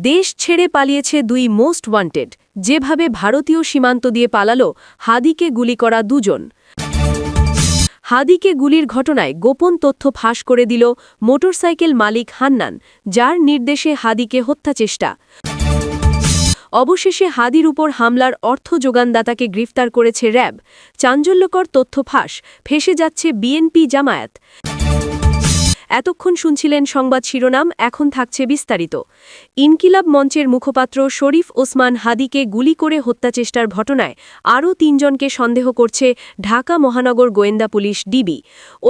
দেশ ছেড়ে পালিয়েছে দুই মোস্ট ওয়ান্টেড, যেভাবে ভারতীয় সীমান্ত দিয়ে পালালো হাদিকে গুলি করা দুজন। হাদিকে গুলির ঘটনায় গোপন তথ্য ফাঁস করে দিল মোটরসাইকেল মালিক হান্নান, যার নির্দেশে হাদিকে হত্যাচেষ্টা। অবশেষে হাদির উপর হামলার অর্থ যোগানদাতাকে গ্রেফতার করেছে র্যাব। চাঞ্চল্যকর তথ্য ফাঁস, ফেঁসে যাচ্ছে বিএনপি জামায়াত। এতক্ষণ শুনছিলেন সংবাদ শিরোনাম, এখন থাকছে বিস্তারিত। ইনকিলাব মঞ্চের মুখপাত্র শরীফ ওসমান হাদিকে গুলি করে হত্যাচেষ্টার ঘটনায় আরও তিনজনকে সন্দেহ করছে ঢাকা মহানগর গোয়েন্দা পুলিশ ডিবি।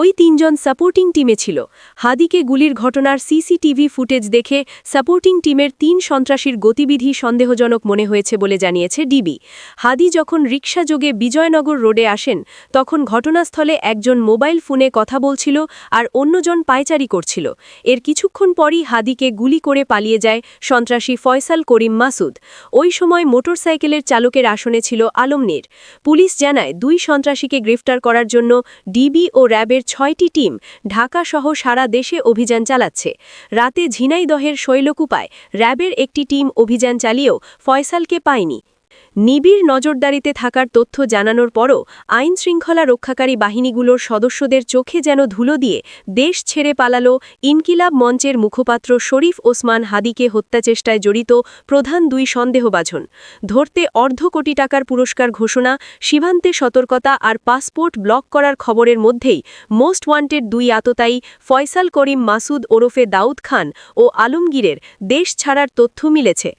ওই তিনজন সাপোর্টিং টিমে ছিল। হাদিকে গুলির ঘটনার সিসিটিভি ফুটেজ দেখে সাপোর্টিং টিমের ৩ সন্ত্রাসীর গতিবিধি সন্দেহজনক মনে হয়েছে বলে জানিয়েছে ডিবি। হাদি যখন রিকশাযোগে বিজয়নগর রোডে আসেন, তখন ঘটনাস্থলে একজন মোবাইল ফোনে কথা বলছিল আর অন্যজন পায়চারি করছিল। এর কিছুক্ষণ পরই হাদিকে গুলি করে পালিয়ে যায় সন্ত্রাসী ফয়সাল করিম মাসুদ। ওই সময় মোটরসাইকেলের চালকের আসনে ছিল আলমনীর। পুলিশ জানায়, 2 সন্ত্রাসীকে গ্রেফতার করার জন্য ডিবি ও র্যাবের 6টি টিম ঢাকাসহ সারা দেশে অভিযান চালাচ্ছে। রাতে ঝিনাইদহের শৈলকুপায় র্যাবের একটি টিম অভিযান চালিয়েও ফয়সালকে পায়নি। নিবিড় নজরদারিতে থাকার তথ্য জানানোর পরও আইনশৃঙ্খলা রক্ষাকারী বাহিনীগুলোর সদস্যদের চোখে যেন ধুলো দিয়ে দেশ ছেড়ে পালালো ইনকিলাব মঞ্চের মুখপাত্র শরীফ ওসমান হাদিকে হত্যাচেষ্টায় জড়িত প্রধান 2 সন্দেহভাজন। ধরতে অর্ধ কোটি টাকার পুরস্কার ঘোষণা, সীমান্তে সতর্কতা আর পাসপোর্ট ব্লক করার খবরের মধ্যেই মোস্ট ওয়ান্টেড 2 আততায়ী ফয়সাল করিম মাসুদ ওরফে দাউদ খান ও আলমগীরের দেশ ছাড়ার তথ্য মিলেছে।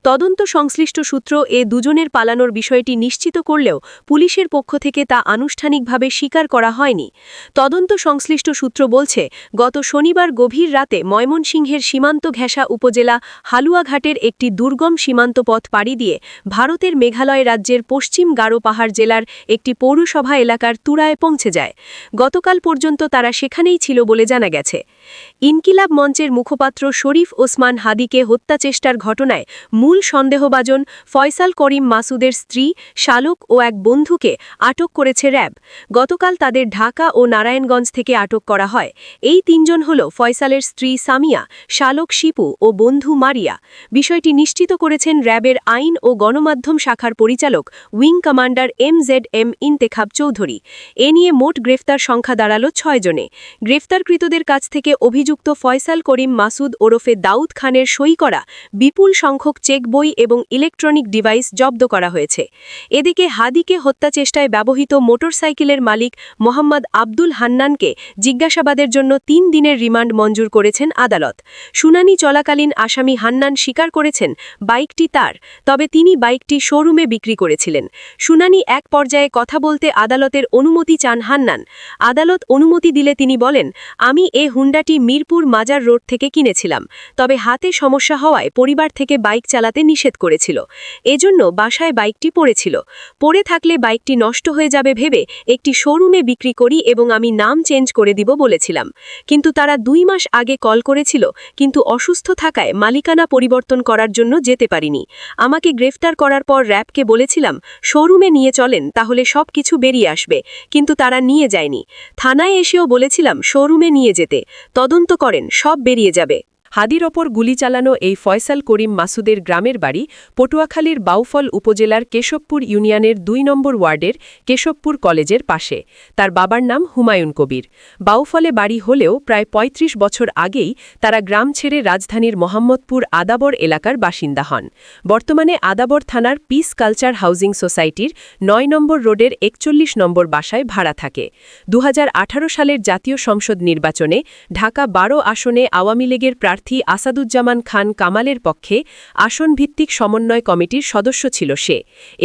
তদন্ত সংশ্লিষ্ট সূত্র এ দুজনের পালানোর বিষয়টি নিশ্চিত করলেও পুলিশের পক্ষ থেকে তা আনুষ্ঠানিকভাবে স্বীকার করা হয়নি। তদন্ত সংশ্লিষ্ট সূত্র বলছে, গত শনিবার গভীর রাতে ময়মনসিংহের সীমান্ত ঘেঁষা উপজেলা হালুয়াঘাটের একটি দুর্গম সীমান্ত পথ পাড়ি দিয়ে ভারতের মেঘালয় রাজ্যের পশ্চিম গারো পাহাড় জেলার একটি পৌরসভা এলাকার তুরায় পৌঁছে যায়। গতকাল পর্যন্ত তারা সেখানেই ছিল বলে জানা গেছে। ইনকিলাব মঞ্চের মুখপাত্র শরীফ ওসমান হাদিকে হত্যাচেষ্টার ঘটনায় মূল সন্দেহভাজন ফয়সাল করিম মাসুদের স্ত্রী, শালক ও এক বন্ধুকে আটক করেছে র্যাব। গতকাল তাদের ঢাকা ও নারায়ণগঞ্জ থেকে আটক করা হয়। এই 3 জন হল ফয়সালের স্ত্রী সামিয়া, শালক শিপু ও বন্ধু মারিয়া। বিষয়টি নিশ্চিত করেছেন র্যাবের আইন ও গণমাধ্যম শাখার পরিচালক wing commander MZM Intekhab Chowdhury. এ নিয়ে মোট গ্রেফতার সংখ্যা দাঁড়ালো 6 জনে। গ্রেফতারকৃতদের কাছ থেকে অভিযুক্ত ফয়সাল করিম মাসুদ ওরফে দাউদ খানের সই করা বিপুল সংখ্যক চেক বই এবং ইলেকট্রনিক ডিভাইস জব্দ করা হয়েছে। এদিকে হাদিকে হত্যাচেষ্টায় ব্যবহৃত মোটরসাইকেলের মালিক মোহাম্মদ আব্দুল হান্নানকে জিজ্ঞাসাবাদের জন্য 3 দিনের রিমান্ড মঞ্জুর করেছেন আদালত। শুনানি চলাকালীন আসামি হান্নান স্বীকার করেছেন বাইকটি তার, তবে তিনি বাইকটি শোরুমে বিক্রি করেছিলেন। শুনানি এক পর্যায়ে কথা বলতে আদালতের অনুমতি চান হান্নান। আদালত অনুমতি দিলে তিনি বলেন, আমি এ হুন্ডাটি মিরপুর মাজার রোড থেকে কিনেছিলাম, তবে হাতে সমস্যা হওয়ায় পরিবার থেকে বাইক চালাতে নিষেধ করেছিল। এজন্য বাসায় বাইকটি পড়েছিল। পড়ে থাকলে বাইকটি নষ্ট হয়ে যাবে ভেবে একটি শোরুমে বিক্রি করি এবং আমি নাম চেঞ্জ করে দিব বলেছিলাম। কিন্তু তারা 2 মাস আগে কল করেছিল, কিন্তু অসুস্থ থাকায় মালিকানা পরিবর্তন করার জন্য যেতে পারিনি। আমাকে গ্রেফতার করার পর র্যাবকে বলেছিলাম শোরুমে নিয়ে চলেন, তাহলে সব কিছু বেরিয়ে আসবে, কিন্তু তারা নিয়ে যায়নি। থানায় এসেও বলেছিলাম শোরুমে নিয়ে যেতে, তদন্ত করেন, সব বেরিয়ে যাবে। হাদির ওপর গুলি চালানো এই ফয়সাল করিম মাসুদের গ্রামের বাড়ি পটুয়াখালীর বাউফল উপজেলার কেশবপুর ইউনিয়নের 2 নম্বর ওয়ার্ডের কেশবপুর কলেজের পাশে। তার বাবার নাম হুমায়ুন কবির। বাউফলে বাড়ি হলেও প্রায় 35 বছর আগেই তারা গ্রাম ছেড়ে রাজধানীর মোহাম্মদপুর আদাবর এলাকার বাসিন্দা হন। বর্তমানে আদাবর থানার পিস কালচার হাউজিং সোসাইটির 9 নম্বর রোডের 41 নম্বর বাসায় ভাড়া থাকে। 2018 সালের জাতীয় সংসদ নির্বাচনে ঢাকা 12 আসনে আওয়ামী লীগের প্রার্থী আসাদুজ্জামান খান কামালের পক্ষে আসনভিত্তিক সমন্বয় কমিটির সদস্য ছিল সে।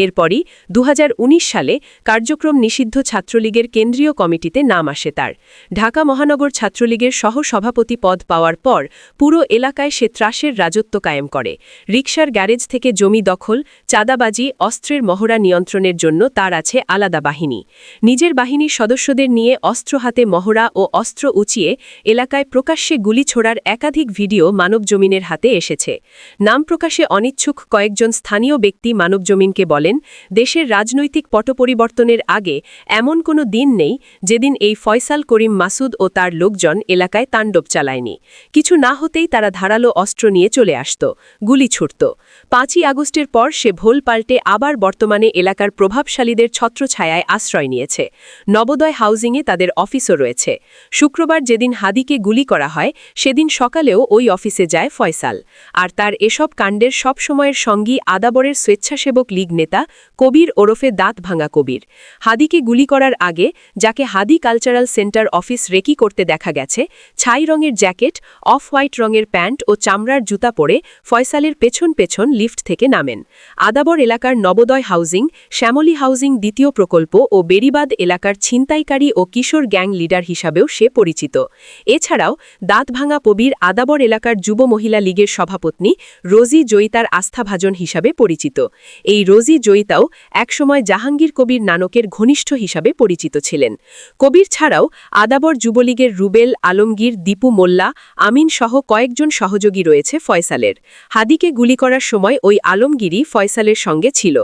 এরপরই 2019 সালে কার্যক্রম নিষিদ্ধ ছাত্রলীগের কেন্দ্রীয় কমিটিতে নাম আসে তার। ঢাকা মহানগর ছাত্রলীগের সহ-সভাপতি পদ পাওয়ার পর পুরো এলাকায় সে ত্রাসের রাজত্ব কায়েম করে। রিকশার গ্যারেজ থেকে জমি দখল, চাঁদাবাজি, অস্ত্রের মহড়া নিয়ন্ত্রণের জন্য তার আছে আলাদা বাহিনী। নিজের বাহিনীর সদস্যদের নিয়ে অস্ত্র হাতে মহড়া ও অস্ত্র উঁচিয়ে এলাকায় প্রকাশ্যে গুলি ছোড়ার একাধিক ভিডিও ভিডিও মানবজমিনের হাতে এসেছে। নাম প্রকাশে অনিচ্ছুক কয়েকজন স্থানীয় ব্যক্তি মানবজমিনকে বলেন, দেশের রাজনৈতিক পটপরিবর্তনের আগে এমন কোনো দিন নেই যেদিন এই ফয়সাল করিম মাসুদ ও তার লোকজন এলাকায় তাণ্ডব চালায়নি। কিছু না হতেই তারা ধারালো অস্ত্র নিয়ে চলে আসত, গুলি ছুটত। 5ই আগস্টের পর সে ভোল পাল্টে আবার বর্তমানে এলাকার প্রভাবশালীদের ছত্রছায়ায় আশ্রয় নিয়েছে। নবোদয় হাউজিংয়ে তাদের অফিসও রয়েছে। শুক্রবার যেদিন হাদিকে গুলি করা হয় সেদিন সকালেও ওই অফিসে যায় ফয়সাল। আর তার এসব কাণ্ডের সবসময়ের সঙ্গী আদাবরের স্বেচ্ছাসেবক লীগ নেতা কবির ওরফে দাঁত ভাঙা কবির। হাদিকে গুলি করার আগে যাকে হাদি কালচারাল সেন্টার অফিস রেকি করতে দেখা গেছে, ছাই রঙের জ্যাকেট, অফ হোয়াইট রঙের প্যান্ট ও চামড়ার জুতা পরে ফয়সালের পেছন পেছন লিফট থেকে নামেন। আদাবর এলাকার নবোদয় হাউজিং, শ্যামলী হাউজিং দ্বিতীয় প্রকল্প ও বেরিবাদ এলাকার ছিনতাইকারী ও কিশোর গ্যাং লিডার হিসাবেও সে পরিচিত। এছাড়াও দাঁত ভাঙা কবির আদাবর এলাকার যুব মহিলা লীগের সভাপত্নী রোজি জয়িতার আস্থাভাজন হিসাবে পরিচিত। এই রোজি জয়িতাও একসময় জাহাঙ্গীর কবির নানকের ঘনিষ্ঠ হিসাবে পরিচিত ছিলেন। কবির ছাড়াও আদাবর যুবলীগের রুবেল, আলমগীর, দীপু মোল্লা, আমিন সহ কয়েকজন সহযোগী রয়েছে ফয়সালের। হাদিকে গুলি করার সময় ওই আলমগীরই ফয়সালের সঙ্গে ছিল।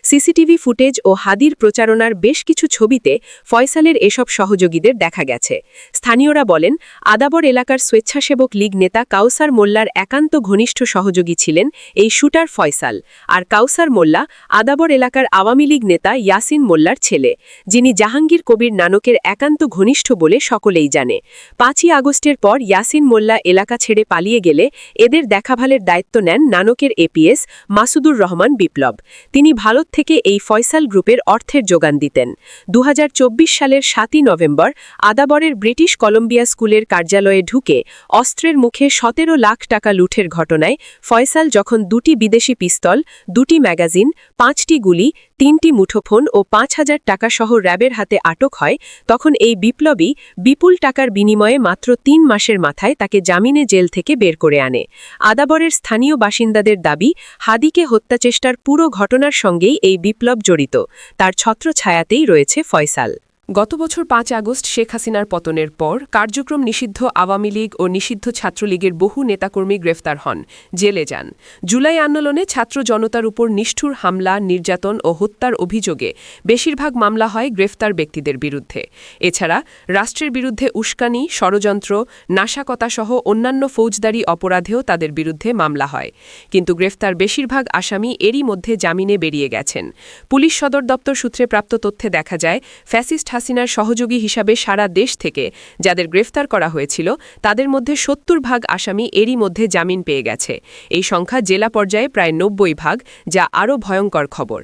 সিসিটিভি ফুটেজ ও হাদির প্রচারণার বেশ কিছু ছবিতে ফয়সালের এসব সহযোগীদের দেখা গেছে। স্থানীয়রা বলেন, আদাবর এলাকার স্বেচ্ছাসেবক লীগ নেতা কাউসার মোল্লার একান্ত ঘনিষ্ঠ সহযোগী ছিলেন এই শুটার ফয়সাল। আর কাউসার মোল্লা আদাবর এলাকার আওয়ামী লীগ নেতা ইয়াসিন মোল্লার ছেলে, যিনি জাহাঙ্গীর কবির নানকের একান্ত ঘনিষ্ঠ বলে সকলেই জানে। 5ই আগস্টের পর ইয়াসিন মোল্লা এলাকা ছেড়ে পালিয়ে গেলে এদের দেখাভালের দায়িত্ব নেন নানকের এপিএস মাসুদুর রহমান বিপ্লব। তিনি ভারত থেকে এই ফয়সাল গ্রুপের অর্থের যোগান দিতেন। 2024 সালের 7ই নভেম্বর আদাবরের ব্রিটিশ কলম্বিয়া স্কুলের কার্যালয়ে ঢুকে অস্ত্রের মুখে 17 লাখ টাকা লুঠের ঘটনায় ফয়সাল যখন 2টি বিদেশি পিস্তল, 2টি ম্যাগাজিন, 5টি গুলি, 3টি মুঠোফোন ও 5,000 টাকা সহ র্যাবের হাতে আটক হয়, তখন এই বিপ্লবী বিপুল টাকার বিনিময়ে মাত্র 3 মাসের মাথায় তাকে জামিনে জেল থেকে বের করে আনে। আদাবরের স্থানীয় বাসিন্দাদের দাবি, হাদিকে হত্যাচেষ্টার পুরো ঘটনার সঙ্গেই এই বিপ্লব জড়িত। তার ছত্রছায়াতেই রয়েছে ফয়সাল। গত বছর 5 আগস্ট শেখ হাসিনার পতনের পর কার্যক্রম নিষিদ্ধ আওয়ামী লীগ ও নিষিদ্ধ ছাত্রলীগের বহু নেতাকর্মী গ্রেফতার হন, জেলে যান। জুলাই আন্দোলনে ছাত্র জনতার উপর নিষ্ঠুর হামলা, নির্যাতন ও হত্যার অভিযোগে বেশিরভাগ মামলা হয় গ্রেফতার ব্যক্তিদের বিরুদ্ধে। এছাড়া রাষ্ট্রের বিরুদ্ধে উস্কানি, ষড়যন্ত্র, নাশকতাসহ অন্যান্য ফৌজদারি অপরাধেও তাদের বিরুদ্ধে মামলা হয়। কিন্তু গ্রেফতার বেশিরভাগ আসামি এরই মধ্যে জামিনে বেরিয়ে গেছেন। পুলিশ সদর দপ্তর সূত্রে প্রাপ্ত তথ্যে দেখা যায়, ফ্যাসিস্ট হাসিনার সহযোগী হিসাবে সারা দেশ থেকে যাদের গ্রেফতার করা হয়েছিল তাদের মধ্যে 70% আসামি এরই মধ্যে জামিন পেয়ে গেছে। এই সংখ্যা জেলা পর্যায়ে প্রায় 90%, যা আরও ভয়ঙ্কর খবর।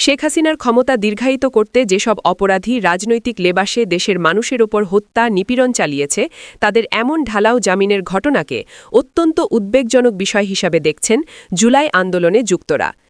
শেখ হাসিনার ক্ষমতা দীর্ঘায়িত করতে যেসব অপরাধী রাজনৈতিক লেবাসে দেশের মানুষের ওপর হত্যা, নিপীড়ন চালিয়েছে, তাদের এমন ঢালাও জামিনের ঘটনাকে অত্যন্ত উদ্বেগজনক বিষয় হিসাবে দেখছেন জুলাই আন্দোলনে যুক্তরা।